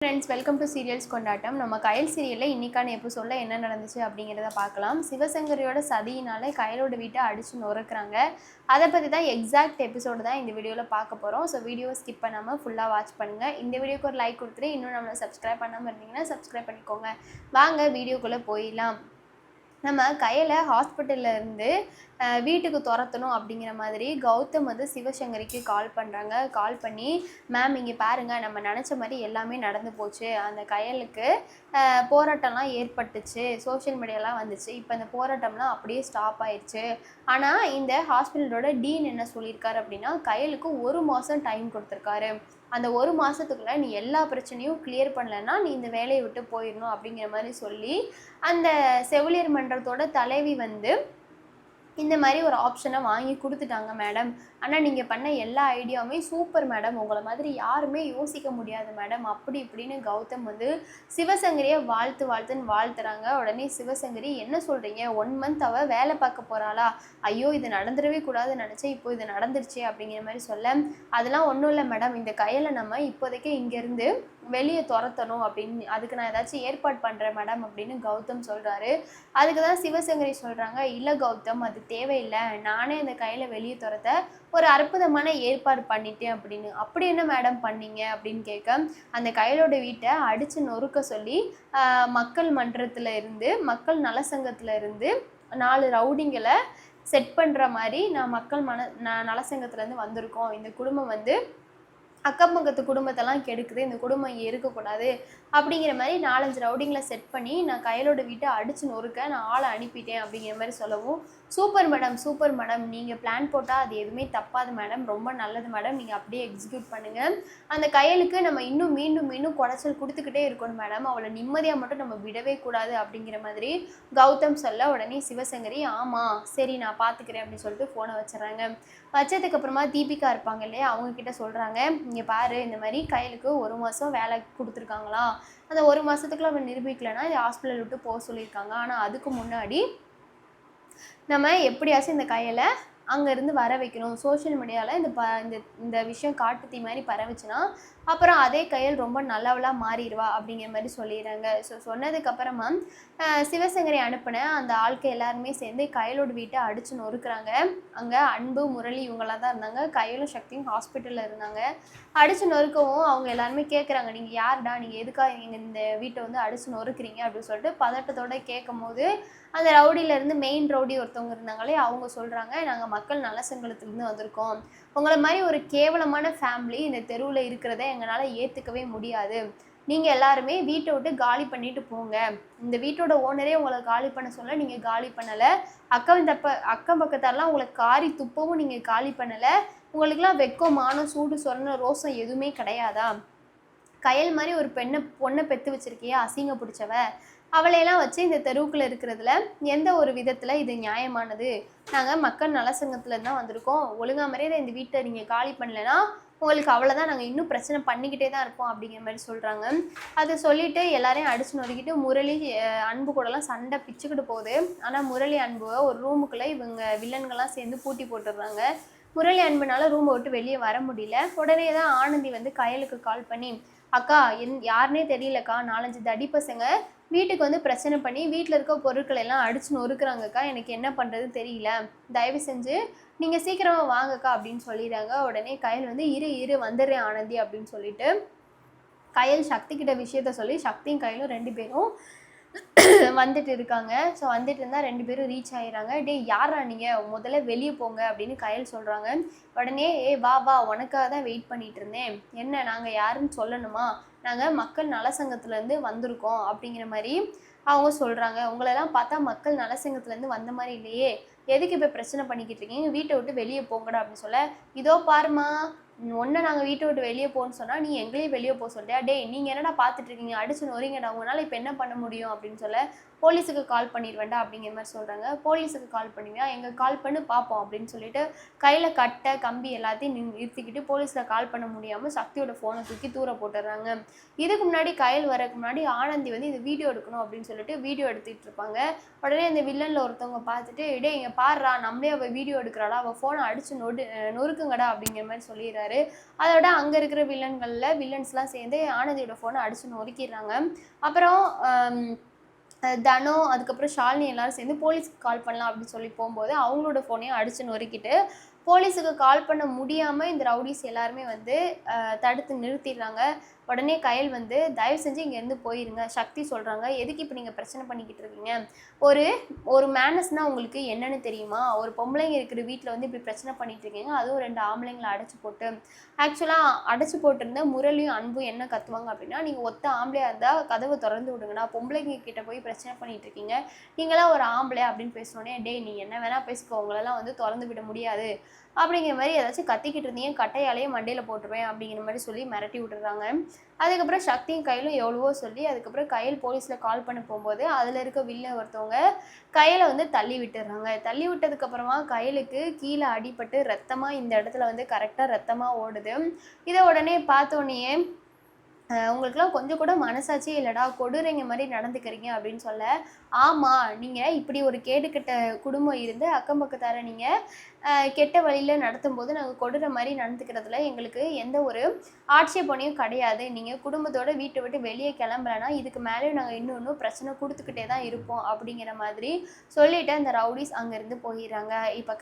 Friends, welcome to serials கொண்டாட்டம். நம்ம கயல் சீரியலில் இன்றைக்கான எபிசோடில் என்ன நடந்துச்சு அப்படிங்கிறத பார்க்கலாம். சிவசங்கரியோட சதியினால் கயலோட வீட்டை அடித்து நொறுக்குறாங்க. அதை பற்றி தான் எக்ஸாக்ட் எபிசோடு தான் இந்த வீடியோவில் பார்க்க போகிறோம். ஸோ வீடியோவை ஸ்கிப் பண்ணாமல் ஃபுல்லாக வாட்ச் பண்ணுங்கள். இந்த வீடியோக்கு ஒரு லைக் கொடுத்துட்டு இன்னும் நம்மளை சப்ஸ்கிரைப் பண்ணாமல் இருந்தீங்கன்னா சப்ஸ்கிரைப் பண்ணிக்கோங்க. வாங்க வீடியோக்குள்ளே போயிடலாம். நம்ம கயலை ஹாஸ்பிட்டலில் இருந்து வீட்டுக்கு துரத்தணும் அப்படிங்கிற மாதிரி கௌதம் வந்து சிவசங்கரிக்கு கால் பண்ணுறாங்க. கால் பண்ணி, மேம் இங்கே பாருங்கள், நம்ம நினச்ச மாதிரி எல்லாமே நடந்து போச்சு. அந்த கயலுக்கு போராட்டம்லாம் ஏற்பட்டுச்சு, சோஷியல் மீடியாலாம் வந்துச்சு. இப்போ இந்த போராட்டம்லாம் அப்படியே ஸ்டாப் ஆயிடுச்சு. ஆனால் இந்த ஹாஸ்பிட்டலோட டீன் என்ன சொல்லியிருக்காரு அப்படின்னா, கயலுக்கு 1 மாதம் டைம் கொடுத்துருக்காரு. அந்த 1 மாதத்துக்குள்ளே நீ எல்லா பிரச்சனையும் கிளியர் பண்ணலைன்னா நீ இந்த வேலையை விட்டு போயிடணும் அப்படிங்கிற மாதிரி சொல்லி, அந்த செவிலியர் மன்றத்தோட தலைவி வந்து இந்த மாதிரி ஒரு ஆப்ஷனை வாங்கி கொடுத்துட்டாங்க மேடம். ஆனால் நீங்கள் பண்ண எல்லா ஐடியாவுமே சூப்பர் மேடம், உங்களை மாதிரி யாருமே யோசிக்க முடியாது மேடம், அப்படி இப்படின்னு கௌதம் வந்து சிவசங்கரியை வாழ்த்துன்னு வாழ்த்துறாங்க. உடனே சிவசங்கரி, என்ன சொல்கிறீங்க, 1 மந்த் அவள் வேலை பார்க்க போகிறாளா? ஐயோ, இது நடந்துடவே கூடாதுன்னு நினச்சேன், இப்போ இது நடந்துருச்சு அப்படிங்கிற மாதிரி சொல்ல, அதெல்லாம் ஒன்றும் இல்லை மேடம், இந்த கையில் நம்ம இப்போதைக்கு இங்கேருந்து வெளியே துரத்தணும் அப்படின்னு, அதுக்கு நான் ஏதாச்சும் ஏற்பாடு பண்ணுறேன் மேடம் அப்படின்னு கௌதம் சொல்கிறாரு. அதுக்கு தான் சிவசங்கரி சொல்கிறாங்க, இல்லை கௌதம், அது தேவையில்லை, நானே அந்த கையில் வெளியே துரத்த ஒரு அற்புதமான ஏற்பாடு பண்ணிட்டேன் அப்படின்னு. அப்படி என்ன மேடம் பண்ணீங்க அப்படின்னு கேட்க, அந்த கையிலோட வீட்டை அடித்து நொறுக்க சொல்லி மக்கள் மன்றத்தில் இருந்து, மக்கள் நலசங்கத்தில் இருந்து 4 ரவுடிங்களை செட் பண்ணுற மாதிரி நான் மக்கள் நலசங்கத்துலேருந்து வந்திருக்கோம். இந்த குடும்பம் வந்து அக்கம் பக்கத்து குடும்பத்தெல்லாம் கெடுக்குது, இந்த குடும்பம் இங்கே இருக்கக்கூடாது அப்படிங்கிற மாதிரி 4-5 ரவுடிங்களை செட் பண்ணி நான் கையலோட வீட்டை அடித்து நொறுக்க நான் ஆளை அனுப்பிட்டேன் அப்படிங்கிற மாதிரி சொல்லவும், சூப்பர் மேடம், நீங்கள் பிளான் போட்டால் அது எதுவுமே தப்பாது மேடம், ரொம்ப நல்லது மேடம், நீங்கள் அப்படியே எக்ஸிக்யூட் பண்ணுங்கள். அந்த கையலுக்கு நம்ம இன்னும் மீண்டும் குடைச்சல் கொடுத்துக்கிட்டே இருக்கணும் மேடம், அவளை நிம்மதியாக மட்டும் நம்ம விடவே கூடாது அப்படிங்கிற மாதிரி கௌதம் சொல்ல, உடனே சிவசங்கரி, ஆமாம் சரி நான் பார்த்துக்கிறேன் அப்படின்னு சொல்லிட்டு ஃபோனை வச்சிடறாங்க. வச்சதுக்கப்புறமா தீபிகா இருப்பாங்க இல்லையா, அவங்கக்கிட்ட சொல்கிறாங்க, இங்கே பாரு, இந்த மாதிரி கையலுக்கு 1 மாதம் வேலை கொடுத்துருக்காங்களா, அந்த 1 மாதத்துக்குள்ள அவன் நிரூபிக்கலைன்னா இந்த ஹாஸ்பிட்டல் விட்டு போக சொல்லியிருக்காங்க. ஆனால் அதுக்கு முன்னாடி நம்ம எப்படியாச்சும் இந்த கையலை அங்கேருந்து வர வைக்கணும். சோஷியல் மீடியாவில் இந்த விஷயம் காட்டுத்தீ மாதிரி பரவுச்சுன்னா அப்புறம் அதே கையல் ரொம்ப நல்லவளாக மாறிடுவா அப்படிங்கிற மாதிரி சொல்லிடுறாங்க. ஸோ சொன்னதுக்கப்புறமா சிவசங்கரி அனுப்பின அந்த ஆட்கள் எல்லாருமே சேர்ந்து கையலோட வீட்டை அடித்து நொறுக்குறாங்க. அங்கே அன்பு, முரளி இவங்களாம் தான் இருந்தாங்க. கையலும் சக்தியும் ஹாஸ்பிட்டலில் இருந்தாங்க. அடித்து நொறுக்கவும் அவங்க எல்லாருமே கேட்குறாங்க, நீங்கள் யாருடா, நீங்கள் எதுக்காக நீங்கள் இந்த வீட்டை வந்து அடித்து நொறுக்குறீங்க அப்படின்னு சொல்லிட்டு பதட்டத்தோடு கேட்கும் போது, அந்த ரவுடியிலேருந்து மெயின் ரவுடி ஒருத்தவங்க இருந்தாங்களே, அவங்க சொல்கிறாங்க, நாங்கள் மக்கள் நலசங்கத்துலேருந்து வந்திருக்கோம். உங்களை மாதிரி ஒரு கேவலமான ஃபேமிலி இந்த தெருவில் இருக்கிறத எங்களால் ஏற்றுக்கவே முடியாது. நீங்கள் எல்லாருமே வீட்டை விட்டு காலி பண்ணிட்டு போங்க. இந்த வீட்டோட ஓனரே உங்களை காலி பண்ண சொல்ல நீங்கள் காலி பண்ணலை. அக்கம் பக்கத்தாலாம் உங்களை காரி துப்பவும் நீங்கள் காலி பண்ணலை. உங்களுக்குலாம் வெக்கம், மானம், சூடு, சொரண, ரோசம் எதுவுமே கிடையாதா? கயல் மாதிரி ஒரு பொண்ணை பெற்று வச்சிருக்கியா, அசிங்க பிடிச்சவ, அவளையெல்லாம் வச்சு இந்த தெருவுக்குள்ளே இருக்கிறதுல எந்த ஒரு விதத்தில் இது நியாயமானது? நாங்கள் மக்கள் நலசங்கத்தில் தான் வந்திருக்கோம். ஒழுங்கா மாதிரியே இந்த வீட்டை நீங்கள் காலி பண்ணலைன்னா உங்களுக்கு அவ்வளோதான், நாங்கள் இன்னும் பிரச்சனை பண்ணிக்கிட்டே தான் இருப்போம் அப்படிங்கிற மாதிரி சொல்கிறாங்க. அதை சொல்லிவிட்டு எல்லாரையும் அடிச்சு நொறுக்கிட்டு முரளி அன்பு கூடலாம் சண்டை பிச்சுக்கிட்டு போகுது. ஆனால் முரளி அன்புவை ஒரு ரூமுக்குள்ளே இவங்க வில்லன்கள்லாம் சேர்ந்து பூட்டி போட்டுடுறாங்க. முரளி அன்புனால ரூமை விட்டு வெளியே வர முடியல. உடனே தான் ஆனந்தி வந்து கயலுக்கு கால் பண்ணி, அக்கா யாருன்னே தெரியலக்கா, 4-5 தடி பசங்க வீட்டுக்கு வந்து பிரச்சனை பண்ணி வீட்டில் இருக்க பொருட்களை எல்லாம் அடிச்சு நொறுக்குறாங்கக்கா, எனக்கு என்ன பண்ணுறது தெரியல, தயவு செஞ்சு நீங்கள் சீக்கிரமாக வாங்கக்கா அப்படின்னு சொல்லிடுறாங்க. உடனே கயல் வந்து இரு வந்துடுறேன் ஆனந்தி அப்படின்னு சொல்லிட்டு கயல் சக்தி கிட்ட விஷயத்த சொல்லி சக்தியும் கயலும் 2 பேரும் வந்துட்டு இருக்காங்க. ஸோ வந்துட்டு இருந்தால் 2 பேரும் ரீச் ஆகிடுறாங்க. டே யாரா நீங்கள், முதல்ல வெளியே போங்க அப்படின்னு கயல் சொல்கிறாங்க. உடனே வா உனக்காக தான் வெயிட் பண்ணிட்டு இருந்தேன், என்ன நாங்கள் யாருன்னு சொல்லணுமா, நாங்கள் மக்கள் நலசங்கத்துலேருந்து வந்திருக்கோம் அப்படிங்கிற மாதிரி அவங்க சொல்கிறாங்க. உங்களெல்லாம் பார்த்தா மக்கள் நலசங்கத்துலேருந்து வந்த மாதிரி இல்லையே, எதுக்கு இப்போ பிரச்சனை பண்ணிக்கிட்டு இருக்கீங்க, வீட்டை விட்டு வெளியே போங்கடா அப்படின்னு சொல்ல, இதோ பாருமா, ஒன்று நாங்கள் வீட்டை விட்டு வெளியே போகணுன்னு சொன்னால் நீ எங்களையும் வெளியே போக சொல்லியா, டே நீங்கள் என்னடா பார்த்துட்ருக்கீங்க, அடிச்சு நொறிங்கடா, உங்களால் இப்போ என்ன பண்ண முடியும் அப்படின்னு சொல்ல, போலீஸுக்கு கால் பண்ணிடுவேண்டா அப்படிங்கிற மாதிரி சொல்கிறாங்க. போலீஸுக்கு கால் பண்ணுவியா, எங்கள் கால் பண்ணி பார்ப்போம் அப்படின்னு சொல்லிட்டு கையில் கட்டை கம்பி எல்லாத்தையும் நிறுத்திக்கிட்டு போலீஸில் கால் பண்ண முடியாமல் சக்தியோட ஃபோனை தூக்கி தூர போட்டுடுறாங்க. இதுக்கு முன்னாடி கயல் வரக்கு முன்னாடி ஆனந்தி வந்து இது வீடியோ எடுக்கணும் அப்படின்னு சொல்லிட்டு வீடியோ எடுத்துகிட்டு இருப்பாங்க. உடனே அந்த வில்லனில் ஒருத்தவங்க பார்த்துட்டு, டே இங்கே பாடுறா, நம்மளே அவள் வீடியோ எடுக்கிறாளா, அவள் ஃபோனை அடித்து நொறுக்குங்கடா அப்படிங்கிற மாதிரி சொல்லிடுறாரு. பண்ணிடுறாரு. அதோட அங்கே இருக்கிற வில்லன்ஸ்லாம் சேர்ந்து ஆனந்தியோட ஃபோனை அடிச்சு நொறுக்கிடுறாங்க. அப்புறம் தனு அதுக்கப்புறம் ஷாலினி எல்லாரும் சேர்ந்து போலீஸ்க்கு கால் பண்ணலாம் அப்படின்னு சொல்லி போகும்போது அவங்களோட ஃபோனையும் அடிச்சு நொறுக்கிட்டு போலீஸுக்கு கால் பண்ண முடியாமல் இந்த ரவுடிஸ் எல்லாருமே வந்து தடுத்து நிறுத்திடுறாங்க. உடனே கயல் வந்து தயவு செஞ்சு இங்கேருந்து போயிருங்க. சக்தி சொல்கிறாங்க, எதுக்கு இப்போ நீங்கள் பிரச்சனை பண்ணிக்கிட்டு இருக்கீங்க? ஒரு ஒரு மேனஸ்னால் உங்களுக்கு என்னென்னு தெரியுமா? ஒரு பொம்பளைங்க இருக்கிற வீட்டில் வந்து இப்படி பிரச்சனை பண்ணிகிட்டு இருக்கீங்க, அதுவும் 2 ஆம்பளைங்களை அடைச்சி போட்டு. ஆக்சுவலாக அடைச்சி போட்டிருந்த முரளியும் அன்பும் என்ன கத்துவாங்க அப்படின்னா, நீங்கள் ஒத்த ஆம்பளையாக இருந்தால் கதவை திறந்து விடுங்கண்ணா, பொம்பளைங்க கிட்ட போய் பிரச்சனை பண்ணிகிட்டு இருக்கீங்க, நீங்களாம் ஒரு ஆம்பளை அப்படின்னு பேசினோடனே, டேய் நீ என்ன வேணால் பேசிக்கோ, உங்களெல்லாம் வந்து திறந்து விட முடியாது அப்படிங்கிற மாதிரி ஏதாச்சும் கத்திக்கிட்டு இருந்தீங்க, கட்டையாலேயே மண்டையில் போட்டுருவேன் அப்படிங்கிற மாதிரி சொல்லி மிரட்டி விட்டுறாங்க. அதுக்கப்புறம் சக்தியும் கையிலும் எவ்வளவோ சொல்லி அதுக்கப்புறம் கையில் போலீஸில் கால் பண்ண போகும்போது அதில் இருக்க வில்ல ஒருத்தவங்க கையில் வந்து தள்ளி விட்டுடுறாங்க. தள்ளி விட்டதுக்கப்புறமா கையிலுக்கு கீழே அடிபட்டு ரத்தமாக இந்த இடத்துல வந்து கரெக்டாக ரத்தமாக ஓடுது. இதை உடனே பார்த்தோன்னே உங்களுக்குலாம் கொஞ்சம் கூட மனசாட்சியே இல்லைடா, கொடுறீங்க மாதிரி நடந்துக்கிறீங்க அப்படின்னு சொல்ல, ஆமாம் நீங்கள் இப்படி ஒரு கேடுகெட்ட குடும்பம் இருந்து அக்கம் பக்கத்தார நீங்கள் கெட்ட வழியில் நடத்தும் போது நாங்கள் கொடுற மாதிரி நடந்துக்கிறதுல எங்களுக்கு எந்த ஒரு ஆட்சேபனையும் கிடையாது. நீங்கள் குடும்பத்தோடு வீட்டை விட்டு வெளியே கிளம்பலன்னா இதுக்கு மேலேயும் நாங்கள் இன்னும் பிரச்சனை கொடுத்துக்கிட்டே தான் இருப்போம் அப்படிங்கிற மாதிரி சொல்லிவிட்டு அந்த ரவுடிஸ் அங்கேருந்து போயிடுறாங்க. இப்போ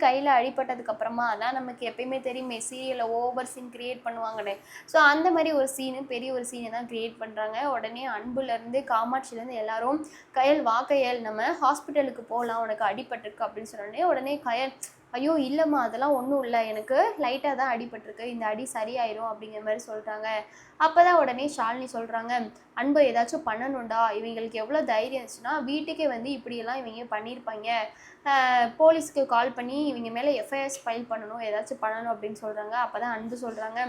கையில் அடிபட்டதுக்கப்புறமா அதான் நமக்கு எப்பயுமே தெரியுமே சீரியலில் ஓவர் சீன் க்ரியேட் பண்ணுவாங்கன்னு. ஸோ அந்த மாதிரி ஒரு சீனு பெரிய ஒரு சீனை தான் க்ரியேட் பண்ணுறாங்க. உடனே அன்புலேருந்து காமாட்சிலேருந்து எல்லாரும் கையல் நம்ம ஹாஸ்பிட்டலுக்கு போகலாம், உனக்கு அடிபட்டிருக்கு அப்படின்னு சொன்னோடனே உடனே கயல் ஐயோ இல்லைம்மா அதெல்லாம் ஒன்றும் இல்லை, எனக்கு லைட்டாக தான் அடிபட்டிருக்கு, இந்த அடி சரியாயிரும் அப்படிங்கிற மாதிரி சொல்கிறாங்க. அப்போ தான் உடனே ஷாலினி சொல்கிறாங்க, அன்பு ஏதாச்சும் பண்ணணும்டா, இவங்களுக்கு எவ்வளோ தைரியம் இருந்துச்சுன்னா வீட்டுக்கே வந்து இப்படியெல்லாம் இவங்க பண்ணியிருப்பாங்க, போலீஸ்க்கு கால் பண்ணி இவங்க மேலே எஃப்ஐஆர்ஸ் ஃபைல் பண்ணணும், ஏதாச்சும் பண்ணணும் அப்படின்னு சொல்கிறாங்க. அப்போ தான் அன்பு சொல்கிறாங்க,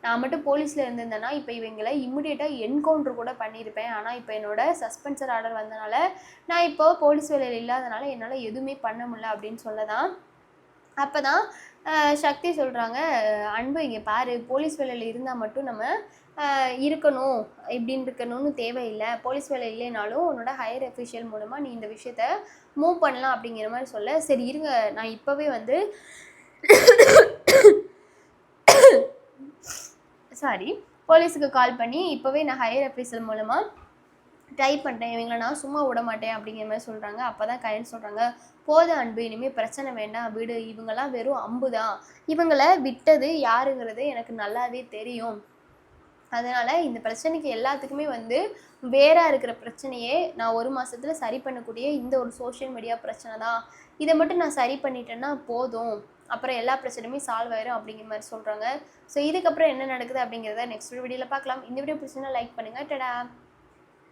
நான் மட்டும் போலீஸில் இருந்திருந்தேன்னா இப்போ இவங்களை இம்மிடியேட்டாக என்கவுண்டர் கூட பண்ணியிருப்பேன், ஆனால் இப்போ என்னோட சஸ்பென்சர் ஆர்டர் வந்தனால நான் இப்போ போலீஸ் வேலையில் இல்லாதனால என்னால் எதுவுமே பண்ண முடியல அப்படின்னு சொல்ல தான் அப்போ தான் சக்தி சொல்கிறாங்க, அன்பு இங்கே பாரு, போலீஸ் வேலையில் இருந்தால் மட்டும் நம்ம இருக்கணும் இப்படின்னு இருக்கணும்னு தேவையில்லை, போலீஸ் வேலை இல்லைனாலும் உன்னோட ஹையர் அஃபிஷியல் மூலமாக நீ இந்த விஷயத்த மூவ் பண்ணலாம் அப்படிங்கிற மாதிரி சொல்ல, சரி இருங்க நான் இப்போவே வந்து போலீஸுக்கு கால் பண்ணி இப்போவே நான் ஹையர் அஃபிஷியல் மூலமாக ட்ரை பண்ணுறேன், இவங்களை நான் சும்மா விட மாட்டேன் அப்படிங்கிற மாதிரி சொல்கிறாங்க. அப்போ தான் கையில் சொல்கிறாங்க, போதும் அன்பு இனிமேல் பிரச்சனை வேண்டாம் விடு, இவங்கெல்லாம் வெறும் அம்பு தான், இவங்களை விட்டது யாருங்கிறது எனக்கு நல்லாவே தெரியும், அதனால் இந்த பிரச்சனைக்கு எல்லாத்துக்குமே வந்து வேறாக இருக்கிற பிரச்சனையே நான் 1 மாதத்தில் சரி பண்ணக்கூடிய இந்த ஒரு சோஷியல் மீடியா பிரச்சனை தான், இதை மட்டும் நான் சரி பண்ணிட்டேன்னா போதும், அப்புறம் எல்லா பிரச்சனையுமே சால்வ் ஆயிரும் அப்படிங்கிற மாதிரி சொல்கிறாங்க. ஸோ இதுக்கப்புறம் என்ன நடக்குது அப்படிங்கிறத நெக்ஸ்ட் வீடியோவில் பார்க்கலாம். இந்த வீடியோ பிடிச்சிங்கன்னா லைக் பண்ணுங்கள். டடா.